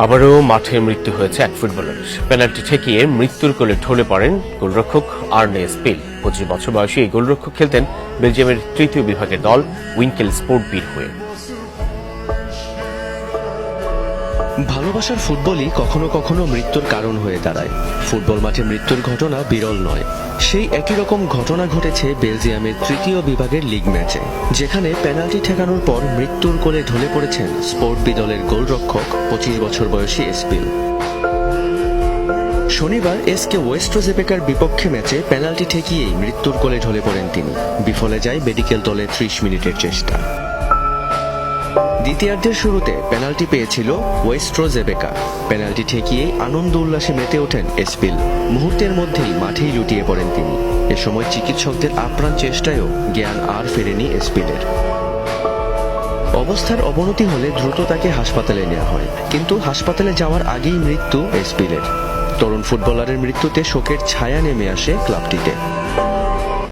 আবারও মাঠে মৃত্যু হয়েছে এক ফুটবলারের। পেনাল্টি ঠেকিয়ে মৃত্যুর কোলে ঢলে পড়েন গোলরক্ষক আর্নে স্পিল। 25 বছর বয়সী এই গোলরক্ষক খেলতেন বেলজিয়ামের তৃতীয় বিভাগের দল উইঙ্কেল স্পোর্টবির হয়ে। ভালোবাসার ফুটবলই কখনো কখনো মৃত্যুর কারণ হয়ে দাঁড়ায়। ফুটবল মাঠে মৃত্যুর ঘটনা বিরল নয়। সেই একই রকম ঘটনা ঘটেছে বেলজিয়ামের তৃতীয় বিভাগের লিগ ম্যাচে, যেখানে পেনাল্টি ঠেকানোর পর মৃত্যুর কোলে ঢলে পড়েছেন স্পোর্টবি দলের গোলরক্ষক 25 বছর বয়সী স্পিল। শনিবার এসকে ওয়েস্ট্রোজেবেকার বিপক্ষে ম্যাচে পেনাল্টি ঠেকিয়েই মৃত্যুর কোলে ঢলে পড়েন তিনি। বিফলে যায় মেডিকেল দলের 30 মিনিটের চেষ্টা। দ্বিতীয়ার্ধের শুরুতে পেনাল্টি পেয়েছিল ওয়েস্ট্রোজেবেকা। পেনাল্টি ঠেকিয়েই আনন্দ উল্লাসে মেতে ওঠেন স্পিল। মুহূর্তের মধ্যেই মাঠেই লুটিয়ে পড়েন তিনি। এ সময় চিকিৎসকদের আপ্রাণ চেষ্টায়ও জ্ঞান আর ফেরেনি স্পিলের। অবস্থার অবনতি হলে দ্রুত তাকে হাসপাতালে নেওয়া হয়, কিন্তু হাসপাতালে যাওয়ার আগেই মৃত্যু স্পিলের। তরুণ ফুটবলারের মৃত্যুতে শোকের ছায়া নেমে আসে ক্লাবটিতে।